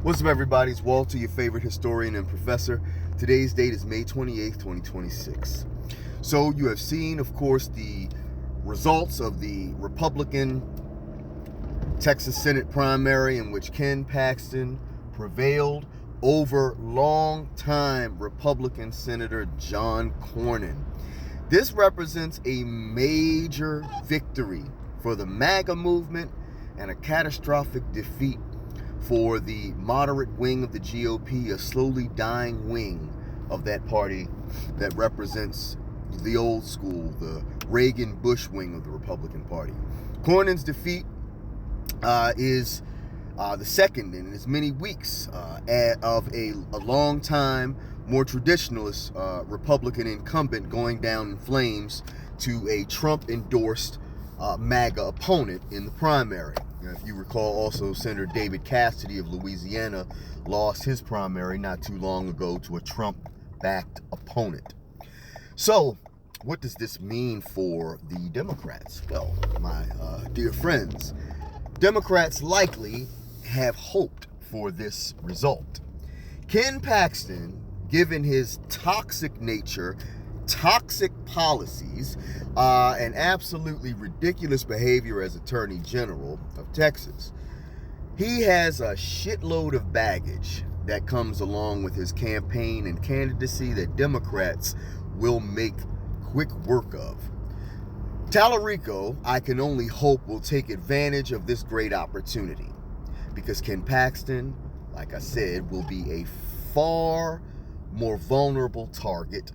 What's up, everybody? It's Walter, your favorite historian and professor. Today's date is May 28th, 2026. So you have seen, of course, the results of the Republican Texas Senate primary in which Ken Paxton prevailed over longtime Republican Senator John Cornyn. This represents a major victory for the MAGA movement and a catastrophic defeat for the moderate wing of the GOP, a slowly dying wing of that party that represents the old school, the Reagan-Bush wing of the Republican Party. Cornyn's defeat is the second in as many weeks of a long time, more traditionalist Republican incumbent going down in flames to a Trump-endorsed MAGA opponent in the primary. If you recall, also, Senator David Cassidy of Louisiana lost his primary not too long ago to a Trump-backed opponent. So, what does this mean for the Democrats? Well, my dear friends, Democrats likely have hoped for this result. Ken Paxton, given his toxic nature, toxic policies, and absolutely ridiculous behavior as Attorney General of Texas, he has a shitload of baggage that comes along with his campaign and candidacy that Democrats will make quick work of. Tallarico, I can only hope, will take advantage of this great opportunity because Ken Paxton, like I said, will be a far more vulnerable target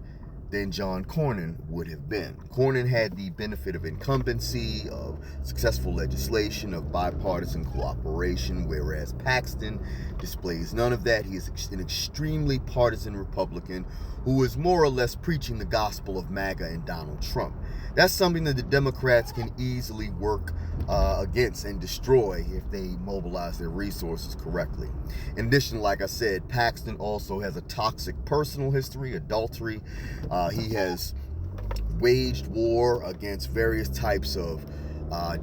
than John Cornyn would have been. Cornyn had the benefit of incumbency, of successful legislation, of bipartisan cooperation, whereas Paxton displays none of that. He is an extremely partisan Republican who is more or less preaching the gospel of MAGA and Donald Trump. That's something that the Democrats can easily work against and destroy if they mobilize their resources correctly. In addition, like I said, Paxton also has a toxic personal history, adultery. He has waged war against various types of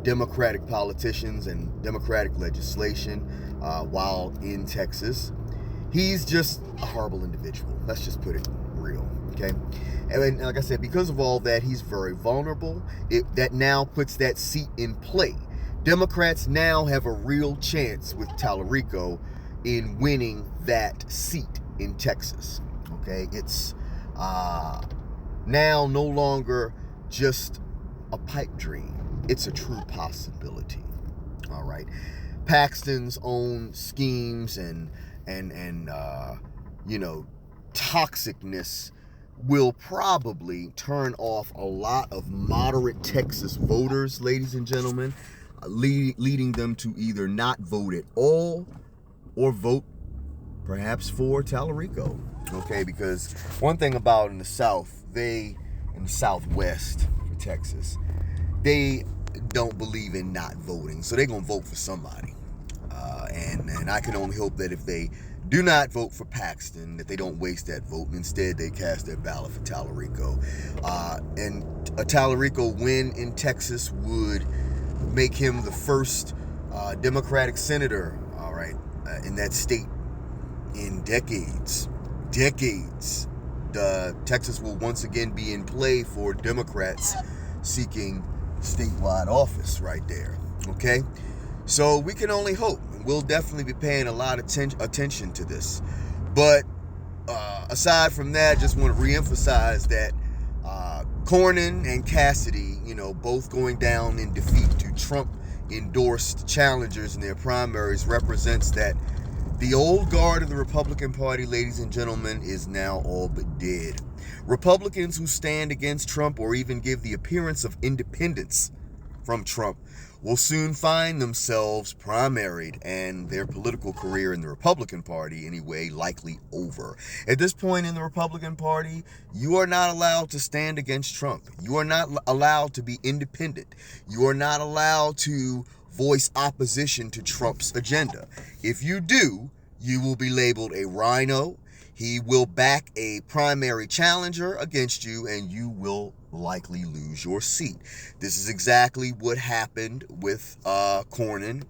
Democratic politicians and Democratic legislation while in Texas. He's just a horrible individual. Let's just put it real, okay? And like I said, because of all that, he's very vulnerable. That now puts that seat in play. Democrats now have a real chance with Tallarico in winning that seat in Texas, okay? It's now no longer just a pipe dream. It's a true possibility, all right? Paxton's own schemes and toxicness will probably turn off a lot of moderate Texas voters, ladies and gentlemen, leading them to either not vote at all or vote perhaps for Tallarico. Okay, because one thing about in the South, in the Southwest for Texas, they don't believe in not voting, so they're gonna vote for somebody. And I can only hope that if they do not vote for Paxton, that they don't waste that vote, and instead they cast their ballot for Tallarico. And a Tallarico win in Texas would make him the first Democratic senator, all right, in that state in decades. Texas will once again be in play for Democrats seeking statewide office right there, okay? So we can only hope. We'll definitely be paying a lot of attention to this. But aside from that, just want to reemphasize that Cornyn and Cassidy, both going down in defeat to Trump-endorsed challengers in their primaries, represents that the old guard of the Republican Party, ladies and gentlemen, is now all but dead. Republicans who stand against Trump or even give the appearance of independence from Trump will soon find themselves primaried and their political career in the Republican Party, anyway, likely over. At this point in the Republican Party, you are not allowed to stand against Trump. You are not allowed to be independent. You are not allowed to voice opposition to Trump's agenda. If you do, you will be labeled a rhino. He will back a primary challenger against you, and you will likely lose your seat. This is exactly what happened with Cornyn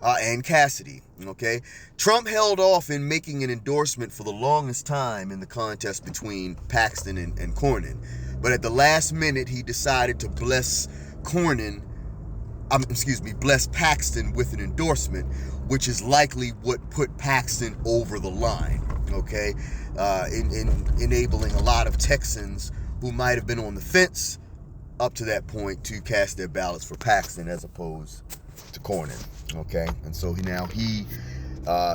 and Cassidy. Okay, Trump held off in making an endorsement for the longest time in the contest between Paxton and Cornyn, but at the last minute he decided to bless Paxton with an endorsement, which is likely what put Paxton over the line. Okay, in enabling a lot of Texans who might have been on the fence up to that point to cast their ballots for Paxton as opposed to Cornyn. Okay, and so now he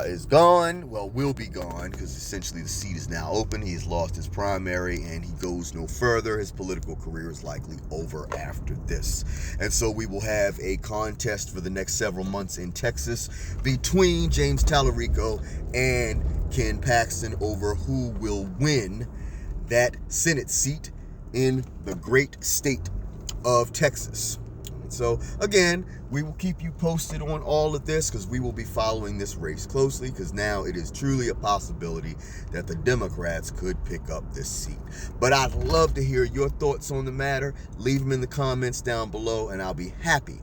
is gone. Well, will be gone, because essentially the seat is now open. He has lost his primary and he goes no further. His political career is likely over after this. And so we will have a contest for the next several months in Texas between James Tallarico and Ken Paxton over who will win that Senate seat in the great state of Texas. So again, we will keep you posted on all of this, because we will be following this race closely, because now it is truly a possibility that the Democrats could pick up this seat. But I'd love to hear your thoughts on the matter. Leave them in the comments down below, and I'll be happy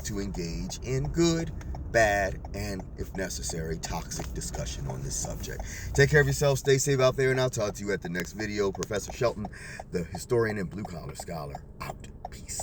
to engage in good, bad, and if necessary, toxic discussion on this subject. Take care of yourself, stay safe out there, and I'll talk to you at the next video. Professor Shelton, the historian and blue-collar scholar, out. Peace.